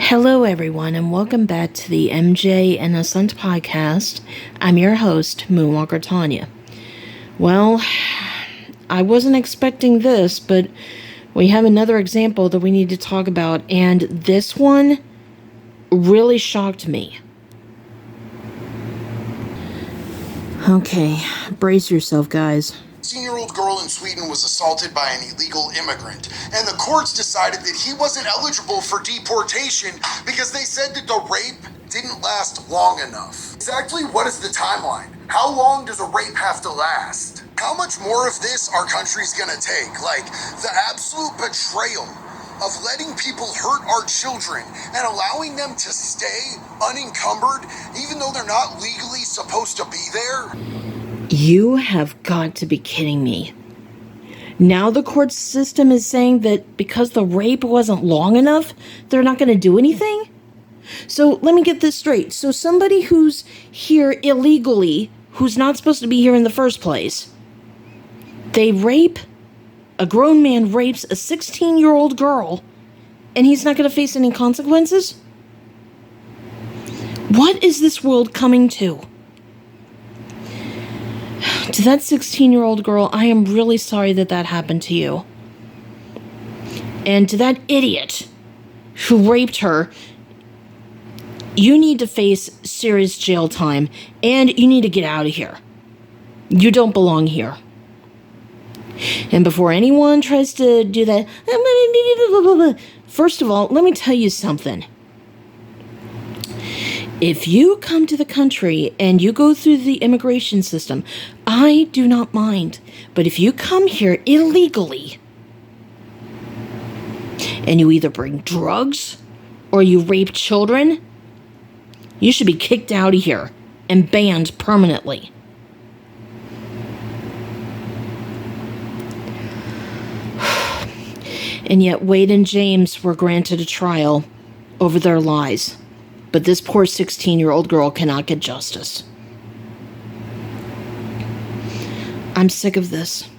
Hello, everyone, and welcome back to the MJ and Ascent podcast. I'm your host, Moonwalker Tanya. Well, I wasn't expecting this, but we have another example that we need to talk about, and this one really shocked me. Okay, brace yourself, guys. 16-year-old girl in Sweden was assaulted by an illegal immigrant, and the courts decided that he wasn't eligible for deportation because they said that the rape didn't last long enough. Exactly what is the timeline? How long does a rape have to last? How much more of this our country's gonna take? Like, the absolute betrayal of letting people hurt our children and allowing them to stay unencumbered even though they're not legally supposed to be there? You have got to be kidding me. Now the court system is saying that because the rape wasn't long enough, they're not going to do anything? So let me get this straight. So somebody who's here illegally, who's not supposed to be here in the first place, a grown man rapes a 16-year-old girl, and he's not going to face any consequences? What is this world coming to? To that 16-year-old girl, I am really sorry that happened to you. And to that idiot who raped her, you need to face serious jail time, and you need to get out of here. You don't belong here. And before anyone tries to do that, first of all, let me tell you something. If you come to the country and you go through the immigration system, I do not mind. But if you come here illegally and you either bring drugs or you rape children, you should be kicked out of here and banned permanently. And yet Wade and James were granted a trial over their lies. But this poor 16-year-old girl cannot get justice. I'm sick of this.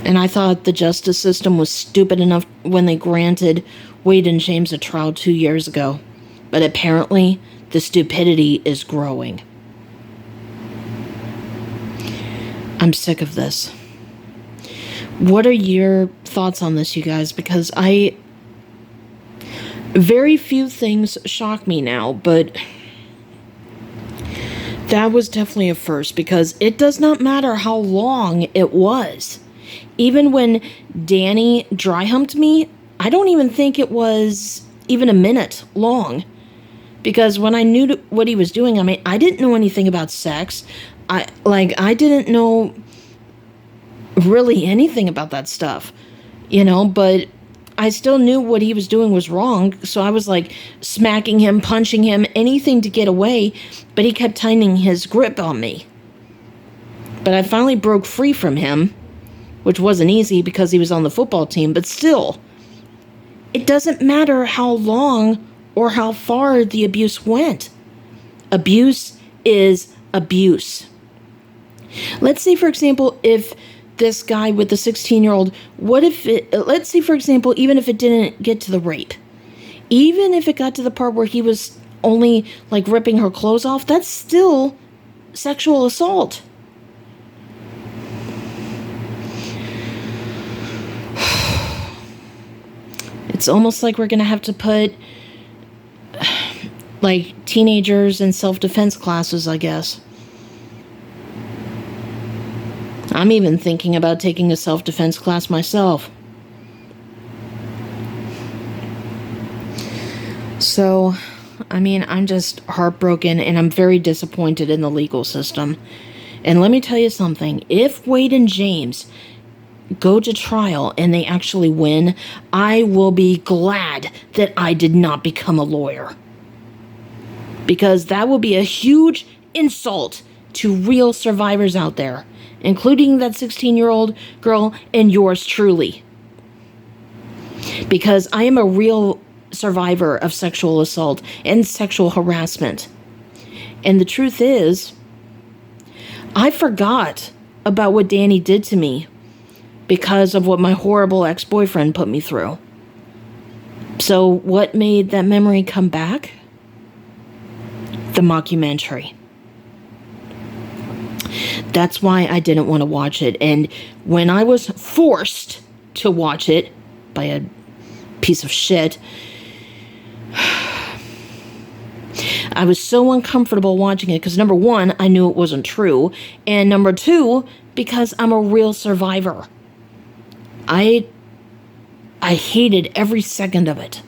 And I thought the justice system was stupid enough when they granted Wade and James a trial 2 years ago. But apparently, the stupidity is growing. I'm sick of this. What are your thoughts on this, you guys? Because very few things shock me now, but that was definitely a first, because it does not matter how long it was. Even when Danny dry humped me, I don't even think it was even a minute long. Because when I knew what he was doing, I didn't know anything about sex. I didn't know really anything about that stuff, but I still knew what he was doing was wrong, so I was smacking him, punching him, anything to get away, but he kept tightening his grip on me. But I finally broke free from him, which wasn't easy because he was on the football team, but still, it doesn't matter how long or how far the abuse went. Abuse is abuse. Let's say, for example, if this guy with the 16-year-old, let's say, for example, even if it didn't get to the rape, even if it got to the part where he was only, ripping her clothes off, that's still sexual assault. It's almost like we're going to have to put, teenagers in self-defense classes, I guess. I'm even thinking about taking a self-defense class myself. So, I'm just heartbroken, and I'm very disappointed in the legal system. And let me tell you something. If Wade and James go to trial and they actually win, I will be glad that I did not become a lawyer. Because that will be a huge insult to real survivors out there, including that 16-year-old girl and yours truly. Because I am a real survivor of sexual assault and sexual harassment. And the truth is, I forgot about what Danny did to me because of what my horrible ex-boyfriend put me through. So what made that memory come back? The mockumentary. That's why I didn't want to watch it. And when I was forced to watch it by a piece of shit, I was so uncomfortable watching it because, number one, I knew it wasn't true. And number two, because I'm a real survivor. I hated every second of it.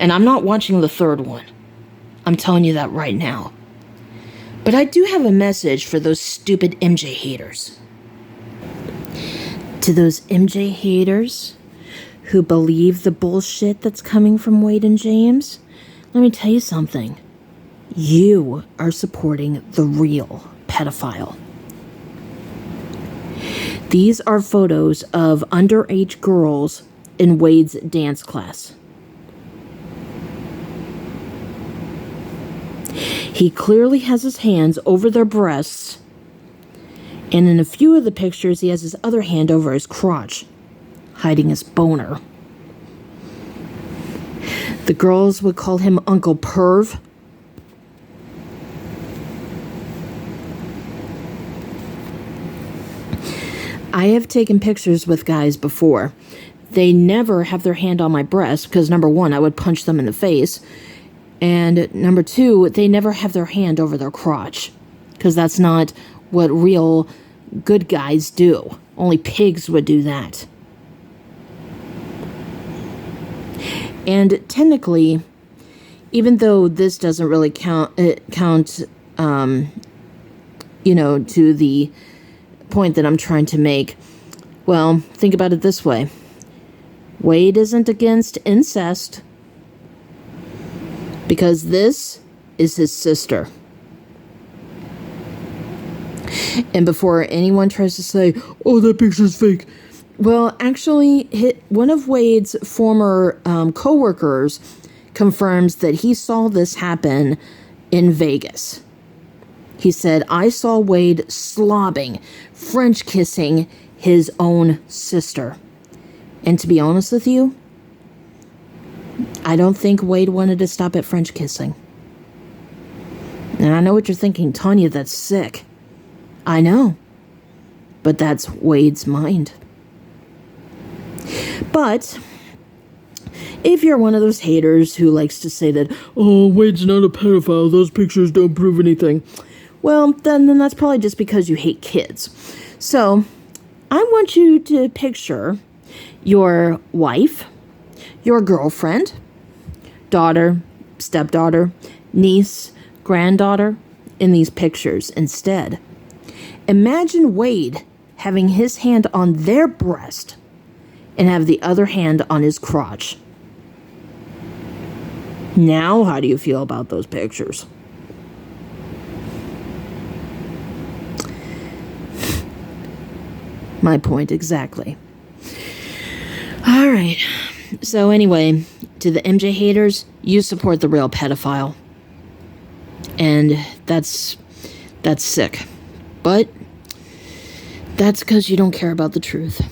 And I'm not watching the third one. I'm telling you that right now. But I do have a message for those stupid MJ haters. To those MJ haters who believe the bullshit that's coming from Wade and James, let me tell you something. You are supporting the real pedophile. These are photos of underage girls in Wade's dance class. He clearly has his hands over their breasts, and in a few of the pictures, he has his other hand over his crotch, hiding his boner. The girls would call him Uncle Perv. I have taken pictures with guys before. They never have their hand on my breast because, number one, I would punch them in the face. And number two, they never have their hand over their crotch because that's not what real good guys do. Only pigs would do that. And technically, even though this doesn't really count, to the point that I'm trying to make, well, think about it this way. Wade isn't against incest because this is his sister. And before anyone tries to say, oh, that picture's fake, well, actually, one of Wade's former co-workers confirms that he saw this happen in Vegas. He said, I saw Wade slobbing, French kissing his own sister. And to be honest with you, I don't think Wade wanted to stop at French kissing. And I know what you're thinking, Tanya, that's sick. I know. But that's Wade's mind. But if you're one of those haters who likes to say that, oh, Wade's not a pedophile, those pictures don't prove anything, well, then that's probably just because you hate kids. So I want you to picture your wife, your girlfriend, daughter, stepdaughter, niece, granddaughter in these pictures instead. Imagine Wade having his hand on their breast and have the other hand on his crotch. Now, how do you feel about those pictures? My point exactly. All right. So anyway, to the MJ haters, you support the real pedophile. And that's sick. But that's because you don't care about the truth.